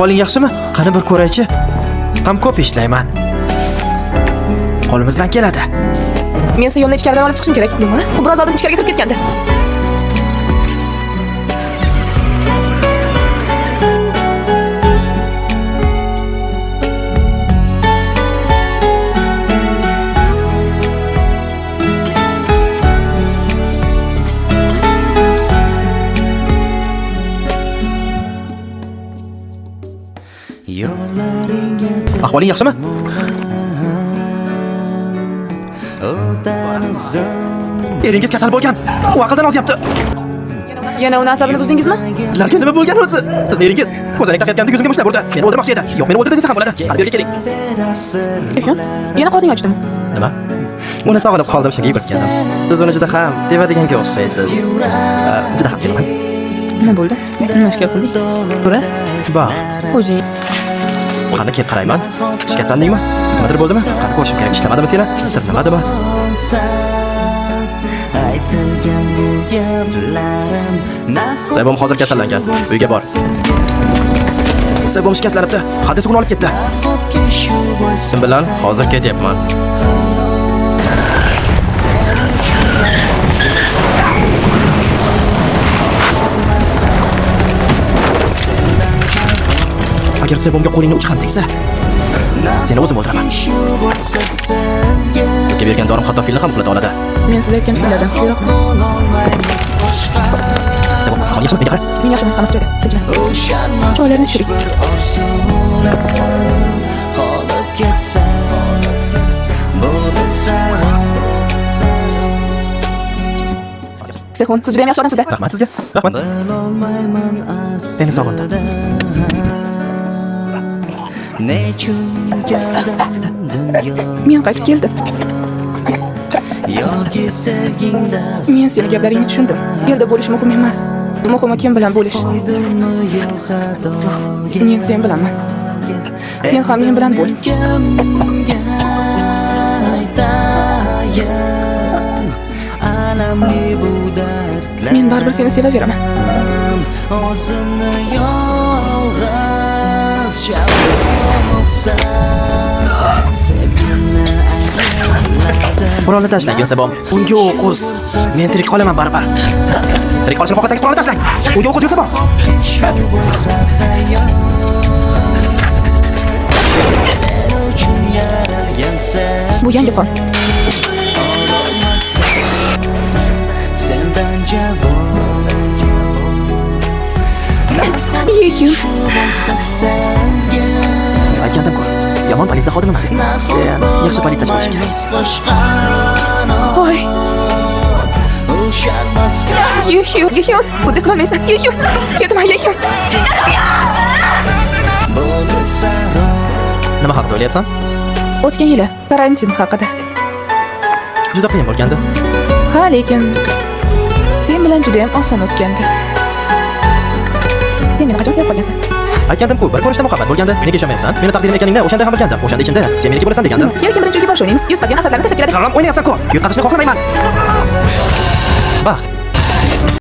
Ahvoling yaxshimi? Qani bir ko'raychi. Ham ko'p ishlayman. Qo'limizdan keladi. Men esa yo'lni ichkaridan olib chiqishim kerak. Nima? U biroz oldin ichkariga kirib ketgandi. Ahvoling yaxshimi? Eringiz kasal bo'lgan. U aqldan ozyapti. Yana uni asabini buzdingizmi? Sizlarga nima bo'lgan o'zi? Sizni eringiz ko'zoynak taqayotganda yuzimga mushlab urdi. Meni o'ldirmoqchi edi. Yo'q, meni o'ldirdi desa ham bo'ladi. Qarorga keling. Yana qorning ochdimi? Nima? Uni sog'inib qoldim, shunga yugurib keldim. Siz uni juda ham sevadiganga o'xshaysiz. Juda ham sevaman. Nima bo'ldi? Nima ishga qilding? Bura? Baxt. O'zing. Qani kelib qarayman. Tish kasaldingmi? Nimadir bo'ldimi? Qani ko'rishim kerak, ishlamadimi seni? Tirnamadimi? Saybom hozir kasallangan. Uyga bor. Saybom shikastlanibdi. Hadis uni olib ketdi. Sen bilan hozir ketyapman. Agar Saybomga qo'lingni uch ham tegsa, seni o'zim o'ldiraman. Sizga bergan dorim hatto filni ham uxlata oladi. Men sizga aytgan fillardan xiyroqman. Saybom, ahvoling yaxshimi? Menga qara. Men yaxshiman, hammasi joyida. Sijla. Choylarni tushiring. Sehun, siz juda ham yaxshi odamsiz-da. Rahmat sizga. Rahmat. Seni sog'indim. Men qaytib keldim. Men seni gaplaringni tushundim. Yerda bo'lish muhim emas. Muhimi kim bilan bo'lish. Men sen bilanman. Sen ham men bilan bo'l. Men baribir seni sevaveraman. Qurolni tashlang, Saybom. Unga o'q uz. Men tirik qolaman baribir. Tirik qolishni xohlasangiz qurolni tashlang. Unga o'q uz, Saybom. Bu yangi qon. Yeyim. Aytgandim-ku. Yomon politsiya xodimiman deb. Sen yaxshi politsiyachi bo'lish kerak. Oy. Yeyim. Bunda qolmaysan. Yeyim. Ketma, yeyim. Nima haqida o'ylayapsan? O'tgan yili karantin haqida. Juda qiyin bo'lgandi. Ha, lekin sen bilan juda ham oson o'tgandi. Sen meni qachon sevib qolgansan? Aytgandim-ku, bir ko'rishda muhabbat bo'lganda, menga ishonmayapsan. Meni taqdirim ekaningni o'shanda ham bilgandim. O'shanda ichimda sen meniki bo'lasan degandim. Keling, birinchi uyga bosh o'ynaymiz. Yutqazgan nafratlarni tashlab keladi. Qaram o'ynayapsan-ku. Yutqazishni xohlamayman. Baxt.